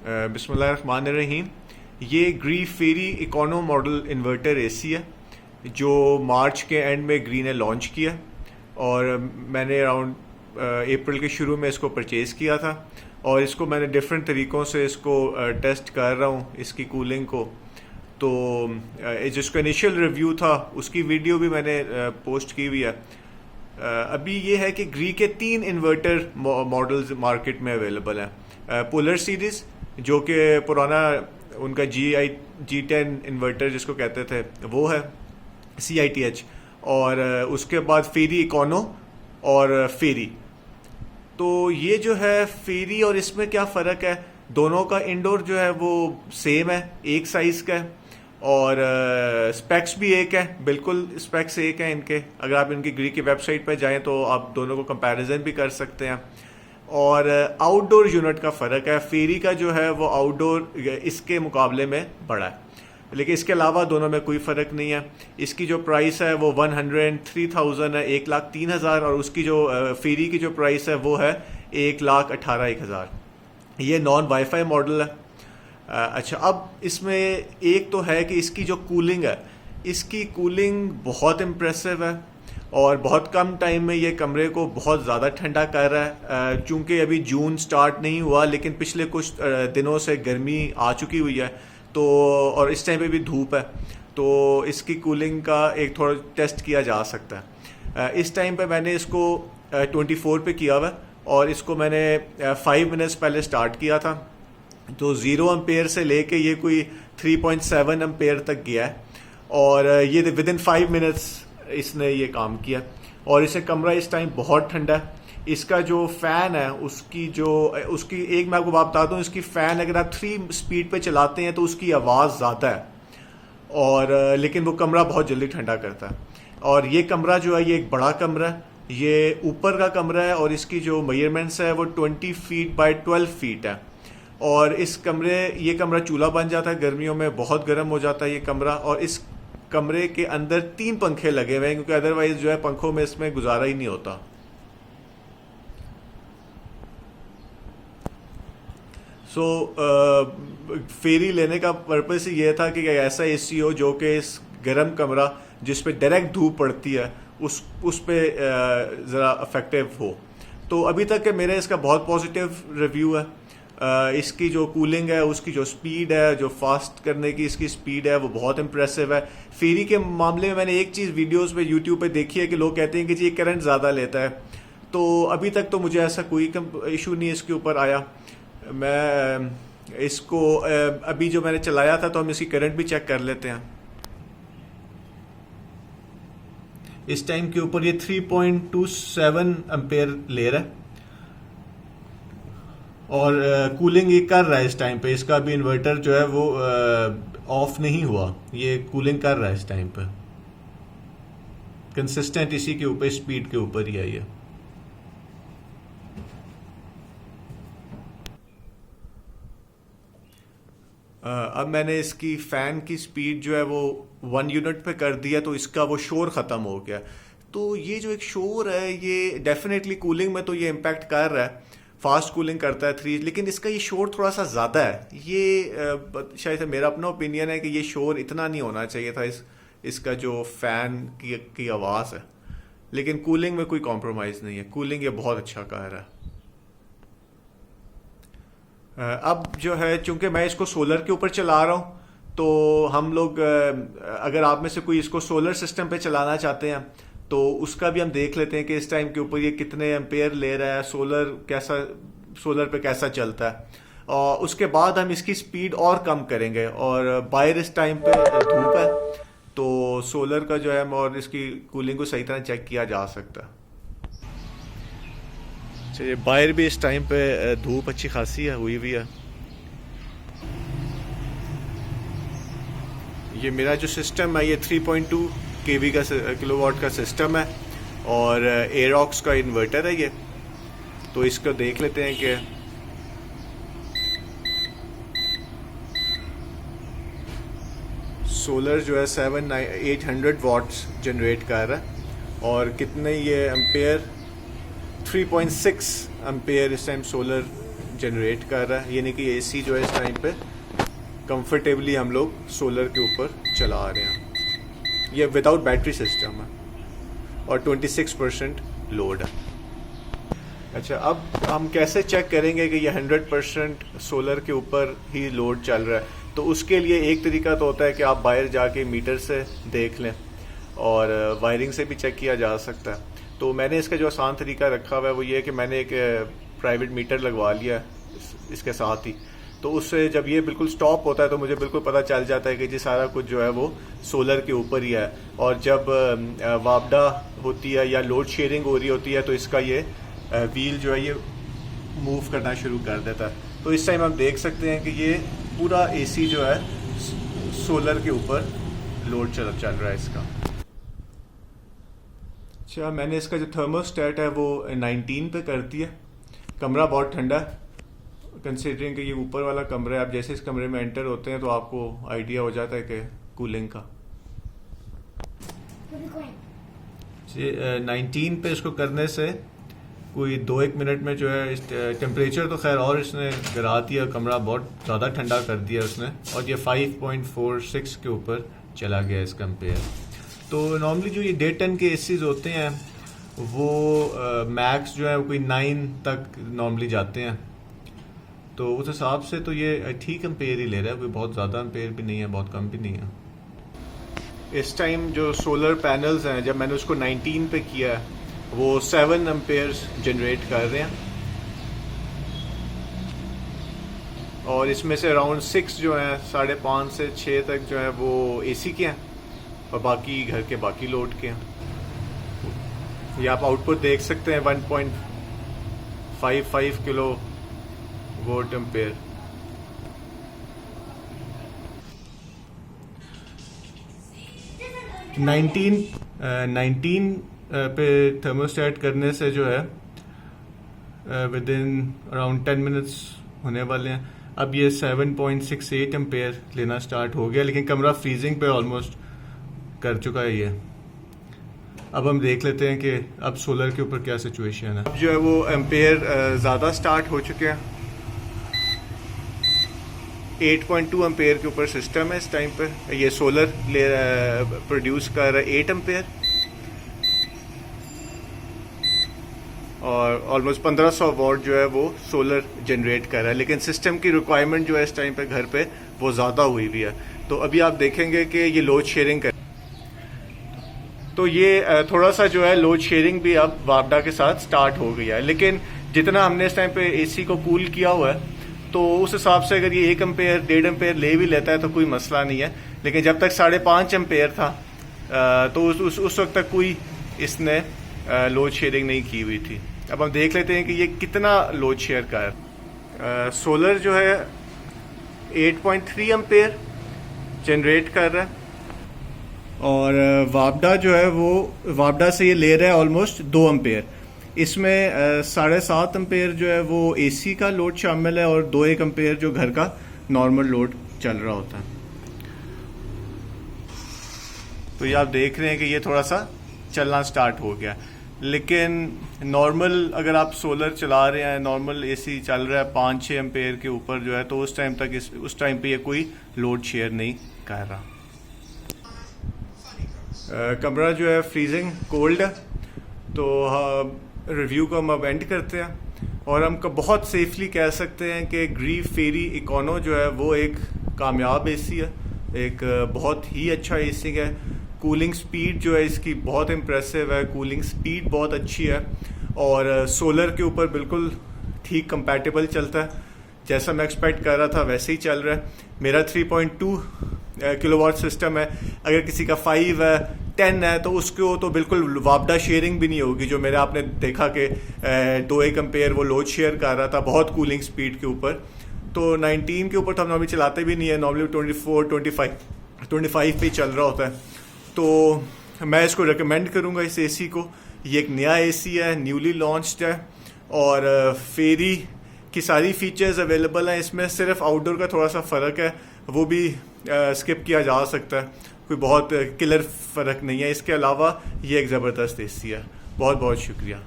बिस्मिल्लाहिर्रहमानिर्रहीम। ये ग्री फेरी इकोनो model inverter AC है जो मार्च के एंड में ग्री ने लॉन्च किया और मैंने अराउंड अप्रैल के शुरू में इसको परचेज़ किया था और इसको मैंने डिफरेंट तरीक़ों से इसको टेस्ट कर रहा हूँ इसकी कूलिंग को। तो जिसका इनिशियल रिव्यू था उसकी वीडियो भी मैंने पोस्ट की हुई है। अभी ये है कि ग्री के 3 इन्वर्टर मॉडल्स मार्केट में अवेलेबल हैं। पोलर सीरीज़ जो कि पुराना उनका G10 इन्वर्टर जिसको कहते थे वो है CITH, और उसके बाद फेरी इकोनो और फेरी। तो ये जो है फेरी और इसमें क्या फ़र्क है, दोनों का इंडोर जो है वो सेम है, एक साइज़ का है और स्पेक्स भी एक है, बिल्कुल स्पेक्स एक है इनके। अगर आप इनकी ग्री की वेबसाइट पर जाएं तो आप दोनों को कंपैरिजन भी कर सकते हैं। और आउटडोर यूनिट का फ़र्क है, फेरी का जो है वो आउटडोर इसके मुकाबले में बड़ा है, लेकिन इसके अलावा दोनों में कोई फ़र्क नहीं है। इसकी जो प्राइस है वो 103,000 है, 1,03,000, और उसकी जो फेरी की जो प्राइस है वो है 1,18,000। ये नॉन वाईफाई मॉडल है। अच्छा, अब इसमें एक तो है कि इसकी जो कूलिंग है, इसकी कूलिंग बहुत इम्प्रेसिव है और बहुत कम टाइम में ये कमरे को बहुत ज़्यादा ठंडा कर रहा है। चूँकि अभी जून स्टार्ट नहीं हुआ लेकिन पिछले कुछ दिनों से गर्मी आ चुकी हुई है, तो और इस टाइम पे भी धूप है, तो इसकी कूलिंग का एक थोड़ा टेस्ट किया जा सकता है। इस टाइम पे मैंने इसको 24 पे किया हुआ है और इसको मैंने 5 मिनट्स पहले स्टार्ट किया था, तो 0 एम्पेयर से लेके ये कोई 3.7 एम्पेयर तक गया है और ये विदिन 5 मिनट्स इसने ये काम किया। और इसे कमरा इस टाइम बहुत ठंडा है। इसका जो फ़ैन है उसकी एक मैं आपको बात बता दूँ, इसकी फ़ैन अगर आप 3 स्पीड पे चलाते हैं तो उसकी आवाज़ ज़्यादा है और लेकिन वो कमरा बहुत जल्दी ठंडा करता है। और ये कमरा जो है ये एक बड़ा कमरा है, ये ऊपर का कमरा है और इसकी जो मेजरमेंट्स है वो 20 फीट बाय 12 फीट है। और ये कमरा चूल्हा बन जाता है, गर्मियों में बहुत गर्म हो जाता है ये कमरा। और इस कमरे के अंदर 3 पंखे लगे हुए हैं क्योंकि अदरवाइज जो है पंखों में इसमें गुजारा ही नहीं होता। फेरी लेने का पर्पस ही ये था कि ऐसा एसी हो जो कि इस गर्म कमरा जिस पे डायरेक्ट धूप पड़ती है उस पे ज़रा इफेक्टिव हो। तो अभी तक के मेरे इसका बहुत पॉजिटिव रिव्यू है। इसकी जो कूलिंग है, उसकी जो स्पीड है, जो फास्ट करने की इसकी स्पीड है वो बहुत इंप्रेसिव है। फेरी के मामले में मैंने एक चीज़ वीडियोस पे यूट्यूब पे देखी है कि लोग कहते हैं कि जी ये करंट ज़्यादा लेता है, तो अभी तक तो मुझे ऐसा कोई इशू नहीं इसके ऊपर आया। मैं इसको अभी जो मैंने चलाया था तो हम इसकी करंट भी चेक कर लेते हैं। इस टाइम के ऊपर ये 3.27 एम्पेयर ले रहा है और कूलिंग ये कर रहा है इस टाइम पे। इसका भी इन्वर्टर जो है वो ऑफ नहीं हुआ, ये कूलिंग कर रहा है इस टाइम पे, कंसिस्टेंट इसी के ऊपर स्पीड के ऊपर ही है ये। अब मैंने इसकी फ़ैन की स्पीड जो है वो 1 यूनिट पे कर दिया तो इसका वो शोर ख़त्म हो गया। तो ये जो एक शोर है ये डेफिनेटली कूलिंग में तो ये इम्पैक्ट कर रहा है, फास्ट कूलिंग करता है 3, लेकिन इसका ये शोर थोड़ा सा ज़्यादा है। ये शायद मेरा अपना ओपिनियन है कि ये शोर इतना नहीं होना चाहिए था इसका जो फ़ैन की आवाज़ है, लेकिन कूलिंग में कोई कॉम्प्रोमाइज़ नहीं है, कूलिंग ये बहुत अच्छा कर रहा है। अब जो है चूंकि मैं इसको सोलर के ऊपर चला रहा हूँ, तो हम लोग अगर आप में से कोई इसको सोलर सिस्टम पे चलाना चाहते हैं तो उसका भी हम देख लेते हैं कि इस टाइम के ऊपर ये कितने एम्पेयर ले रहा है, सोलर पे कैसा चलता है। और उसके बाद हम इसकी स्पीड और कम करेंगे। और बाहर इस टाइम पे धूप है तो सोलर का जो है और इसकी कूलिंग को सही तरह चेक किया जा सकता है। चलिए, बाहर भी इस टाइम पे धूप अच्छी खासी है हुई है। ये मेरा जो सिस्टम है ये 3.2 kV का किलोवाट का सिस्टम है और एरोक्स का इन्वर्टर है ये। तो इसको देख लेते हैं कि सोलर जो है 800 वाट्स जनरेट कर रहा है और कितने ये एम्पेयर 3.6 एम्पेयर इस टाइम सोलर जनरेट कर रहा है, यानी कि एसी जो है इस टाइम पे कंफर्टेबली हम लोग सोलर के ऊपर चला रहे हैं। ये विदाउट बैटरी सिस्टम है और 26% लोड है। अच्छा, अब हम कैसे चेक करेंगे कि ये 100% सोलर के ऊपर ही लोड चल रहा है? तो उसके लिए एक तरीका तो होता है कि आप बाहर जाके मीटर से देख लें और वायरिंग से भी चेक किया जा सकता है। तो मैंने इसका जो आसान तरीका रखा हुआ है वो ये है कि मैंने एक प्राइवेट मीटर लगवा लिया है इसके साथ ही। तो उससे जब ये बिल्कुल स्टॉप होता है तो मुझे बिल्कुल पता चल जाता है कि जी सारा कुछ जो है वो सोलर के ऊपर ही है। और जब वापडा होती है या लोड शेयरिंग हो रही होती है तो इसका ये व्हील जो है ये मूव करना शुरू कर देता है। तो इस टाइम हम देख सकते हैं कि ये पूरा एसी जो है सोलर के ऊपर लोड चल रहा है इसका। अच्छा, मैंने इसका जो थर्मोस्टेट है वो 19 पे कर दिया। कमरा बहुत ठंडा है कंसिडरिंग कि ये ऊपर वाला कमरा है। आप जैसे इस कमरे में एंटर होते हैं तो आपको आइडिया हो जाता है कि कूलिंग का। 19 पे इसको करने से कोई 2-1 मिनट में जो है इस टेम्परेचर तो खैर और इसने गिरा दिया, कमरा बहुत ज़्यादा ठंडा कर दिया उसने, और ये 5.46 के ऊपर चला गया इस कंपेयर। तो नॉर्मली जो ये 1.5 टन के एसीज होते हैं वो मैक्स जो है कोई 9 तक नॉर्मली जाते हैं। तो उस हिसाब से तो ये ठीक एम्पेयर ही ले रहा है, कोई बहुत ज़्यादा एम्पेयर भी नहीं है, बहुत कम भी नहीं है। इस टाइम जो सोलर पैनल्स हैं, जब मैंने उसको 19 पे किया है वो 7 एम्पेयर्स जनरेट कर रहे हैं और इसमें से अराउंड 6 जो है 5.5 से 6 तक जो है वो एसी के हैं और बाकी घर के बाकी लोड के हैं। ये आप आउटपुट देख सकते हैं 1.55 किलो वोल्ट एम्पेयर। नाइनटीन पे थर्मोस्टेट करने से जो है विद इन अराउंड 10 मिनट्स होने वाले हैं। अब ये 7.68 एम्पेयर लेना स्टार्ट हो गया, लेकिन कमरा फ्रीजिंग पे ऑलमोस्ट कर चुका है ये। अब हम देख लेते हैं कि अब सोलर के ऊपर क्या सिचुएशन है। अब जो है वो एम्पेयर ज़्यादा स्टार्ट हो चुके हैं। 8.2 एम्पेयर के ऊपर सिस्टम है इस टाइम पे। ये सोलर ले प्रोड्यूस कर रहा है 8 एम्पेयर और ऑलमोस्ट 1500 वॉट जो है वो सोलर जनरेट कर रहा है। लेकिन सिस्टम की रिक्वायरमेंट जो है इस टाइम पे घर पे वो ज़्यादा हुई हुई है। तो अभी आप देखेंगे कि ये लोड शेयरिंग कर, तो ये थोड़ा सा जो है लोड शेयरिंग भी अब वापडा के साथ स्टार्ट हो गया है। लेकिन जितना हमने इस टाइम पे एसी को कूल किया हुआ है तो उस हिसाब से अगर ये 1 एम्पेयर 1.5 एम्पेयर ले भी लेता है तो कोई मसला नहीं है। लेकिन जब तक 5.5 एम्पेयर था तो उस वक्त तक कोई इसने लोड शेयरिंग नहीं की हुई थी। अब हम देख लेते हैं कि ये कितना लोड शेयर का है। सोलर जो है 8.3 एम्पेयर जनरेट कर रहा है और वापडा जो है वो वापडा से ये ले रहा है ऑलमोस्ट 2 एम्पेयर। इसमें 7.5 एम्पेयर जो है वो एसी का लोड शामिल है और 2-1 एम्पेयर जो घर का नॉर्मल लोड चल रहा होता है। तो ये आप देख रहे हैं कि ये थोड़ा सा चलना स्टार्ट हो गया। लेकिन नॉर्मल अगर आप सोलर चला रहे हैं, नॉर्मल एसी चल रहा है 5-6 एम्पेयर के ऊपर जो है, तो उस टाइम पे ये कोई लोड शेयर नहीं कर रहा। कमरा जो है फ्रीजिंग कोल्ड है। तो रिव्यू को हम अब एंड करते हैं और हम बहुत सेफली कह सकते हैं कि ग्री फेरी इकोनो जो है वो एक कामयाब एसी है, एक बहुत ही अच्छा एसी है। कूलिंग स्पीड जो है इसकी बहुत इम्प्रेसिव है, कूलिंग स्पीड बहुत अच्छी है और सोलर के ऊपर बिल्कुल ठीक कंपैटिबल चलता है। जैसा मैं एक्सपेक्ट कर रहा था वैसे ही चल रहा है। मेरा 3.2 किलोवाट सिस्टम है, अगर किसी का 5 है 10 है तो उसको तो बिल्कुल वापडा शेयरिंग भी नहीं होगी। जो मेरे आपने देखा कि 2-1 एम्पेयर वो लोड शेयर कर रहा था बहुत कूलिंग स्पीड के ऊपर। तो 19 के ऊपर तो हम नॉर्मली चलाते भी नहीं है, नॉर्मली 24-25 पे चल रहा होता है। तो मैं इसको रिकमेंड करूँगा इस एसी को। ये एक नया एसी है, न्यूली लॉन्च्ड है और फेरी की सारी फीचर्स अवेलेबल हैं इसमें। सिर्फ आउटडोर का थोड़ा सा फ़र्क है, वो भी स्किप किया जा सकता है, कोई बहुत किलर फ़र्क नहीं है। इसके अलावा ये एक ज़बरदस्त एसी है। बहुत बहुत शुक्रिया।